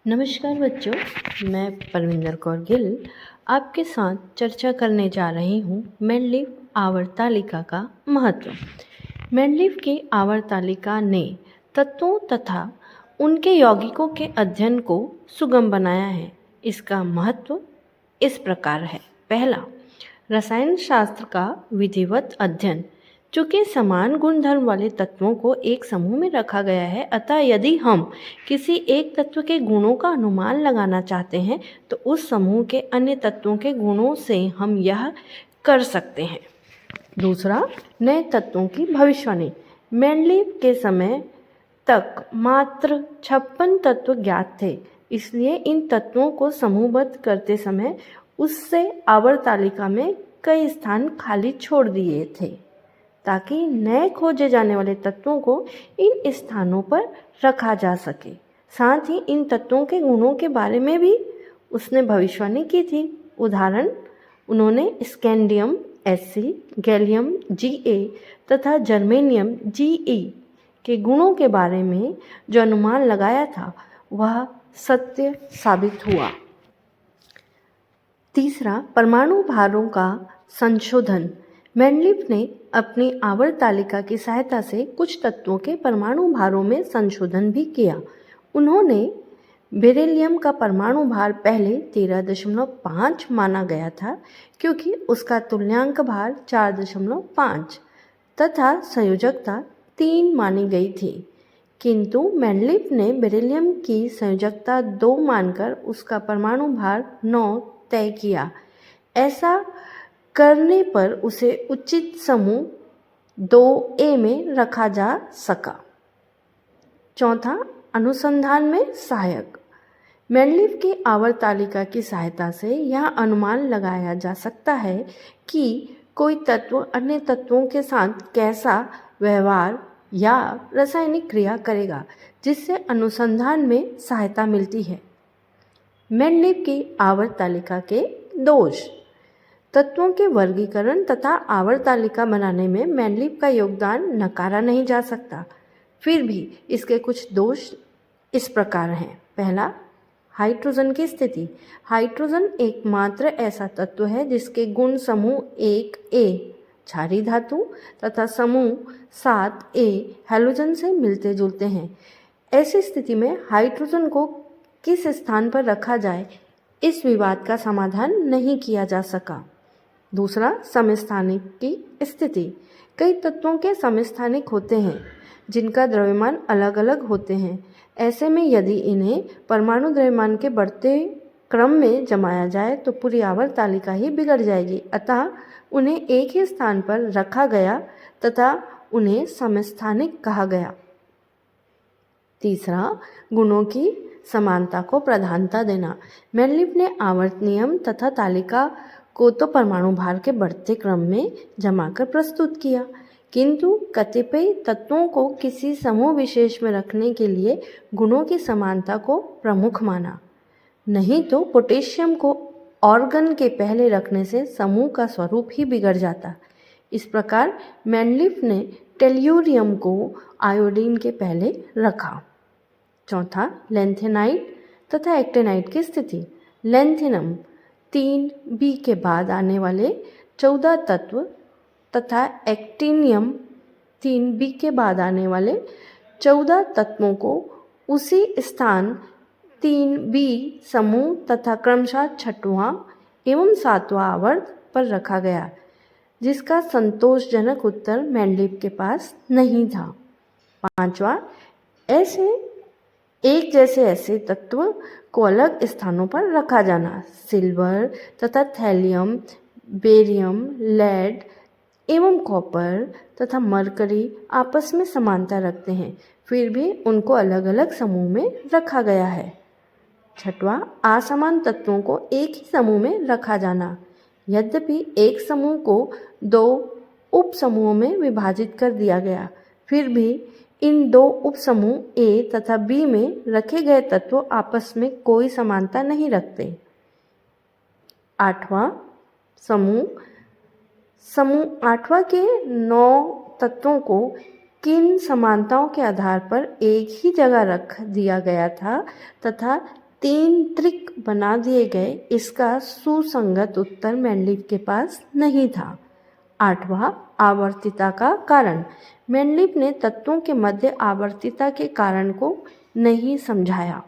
नमस्कार बच्चों, मैं परविंदर कौर गिल आपके साथ चर्चा करने जा रही हूँ मेंडलीव आवर्त-तालिका का महत्व। मेंडलीव की आवर्त-तालिका ने तत्वों तथा उनके यौगिकों के अध्ययन को सुगम बनाया है। इसका महत्व इस प्रकार है। पहला, रसायन शास्त्र का विधिवत अध्ययन। चूँकि समान गुणधर्म वाले तत्वों को एक समूह में रखा गया है, अतः यदि हम किसी एक तत्व के गुणों का अनुमान लगाना चाहते हैं तो उस समूह के अन्य तत्वों के गुणों से हम यह कर सकते हैं। दूसरा, नए तत्वों की भविष्यवाणी। मेंडलीव के समय तक मात्र 56 तत्व ज्ञात थे, इसलिए इन तत्वों को समूहबद्ध करते समय उससे आवर्त तालिका में कई स्थान खाली छोड़ दिए थे ताकि नए खोजे जाने वाले तत्वों को इन स्थानों पर रखा जा सके। साथ ही इन तत्वों के गुणों के बारे में भी उसने भविष्यवाणी की थी। उदाहरण, उन्होंने स्कैंडियम Sc, गैलियम Ga तथा जर्मेनियम Ge के गुणों के बारे में जो अनुमान लगाया था वह सत्य साबित हुआ। तीसरा, परमाणु भारों का संशोधन। मेंडलीव ने अपनी आवर्त तालिका की सहायता से कुछ तत्वों के परमाणु भारों में संशोधन भी किया। उन्होंने बेरिलियम का परमाणु भार पहले 13.5 माना गया था क्योंकि उसका तुल्यांक भार 4.5 तथा संयोजकता 3 मानी गई थी, किंतु मेंडलीव ने बेरिलियम की संयोजकता 2 मानकर उसका परमाणु भार 9 तय किया। ऐसा करने पर उसे उचित समूह 2A में रखा जा सका। चौथा, अनुसंधान में सहायक। मेंडलीव की आवर्त तालिका की सहायता से यह अनुमान लगाया जा सकता है कि कोई तत्व अन्य तत्वों के साथ कैसा व्यवहार या रासायनिक क्रिया करेगा, जिससे अनुसंधान में सहायता मिलती है। मेंडलीव की आवर्त तालिका के दोष। तत्वों के वर्गीकरण तथा आवर्त तालिका बनाने में मेंडलीव का योगदान नकारा नहीं जा सकता। फिर भी इसके कुछ दोष इस प्रकार हैं। पहला, हाइड्रोजन की स्थिति। हाइड्रोजन एकमात्र ऐसा तत्व है जिसके गुण समूह 1A क्षारीय धातु तथा समूह 7A हैलोजन से मिलते जुलते हैं। ऐसी स्थिति में हाइड्रोजन को किस स्थान पर रखा जाए, इस विवाद का समाधान नहीं किया जा सका। दूसरा, समस्थानिक की स्थिति। कई तत्वों के समस्थानिक होते हैं जिनका द्रव्यमान अलग अलग होते हैं। ऐसे में यदि इन्हें परमाणु द्रव्यमान के बढ़ते क्रम में जमाया जाए तो पूरी आवर्त तालिका ही बिगड़ जाएगी। अतः उन्हें एक ही स्थान पर रखा गया तथा उन्हें समस्थानिक कहा गया। तीसरा, गुणों की समानता को प्रधानता देना। मेंडलीव ने आवर्त नियम तथा तालिका को तो परमाणु भार के बढ़ते क्रम में जमाकर प्रस्तुत किया, किंतु कतिपय तत्वों को किसी समूह विशेष में रखने के लिए गुणों की समानता को प्रमुख माना। नहीं तो पोटेशियम को ऑर्गन के पहले रखने से समूह का स्वरूप ही बिगड़ जाता। इस प्रकार मेंडलीव ने टेल्यूरियम को आयोडीन के पहले रखा। चौथा, लैंथेनाइट तथा एक्टिनाइट की स्थिति। लैंथेनम 3B के बाद आने वाले 14 तत्व तथा एक्टिनियम 3B के बाद आने वाले 14 तत्वों को उसी स्थान 3B समूह तथा क्रमशः 6वां एवं 7वां आवर्त पर रखा गया, जिसका संतोषजनक उत्तर मेंडलीव के पास नहीं था। पांचवा, एक जैसे ऐसे तत्व को अलग स्थानों पर रखा जाना। सिल्वर तथा थैलियम, बेरियम, लेड एवं कॉपर तथा मरकरी आपस में समानता रखते हैं, फिर भी उनको अलग अलग समूह में रखा गया है। छठवां, असमान तत्वों को एक ही समूह में रखा जाना। यद्यपि एक समूह को 2 उप समूहों में विभाजित कर दिया गया, फिर भी इन 2 उपसमूह A तथा B में रखे गए तत्व आपस में कोई समानता नहीं रखते। 8वां, समूह 8वां के 9 तत्वों को किन समानताओं के आधार पर एक ही जगह रख दिया गया था तथा तीन त्रिक बना दिए गए, इसका सुसंगत उत्तर मेंडलीव के पास नहीं था। 8वां, आवर्तिता का कारण। मेंडलीव ने तत्वों के मध्य आवर्तिता के कारण को नहीं समझाया।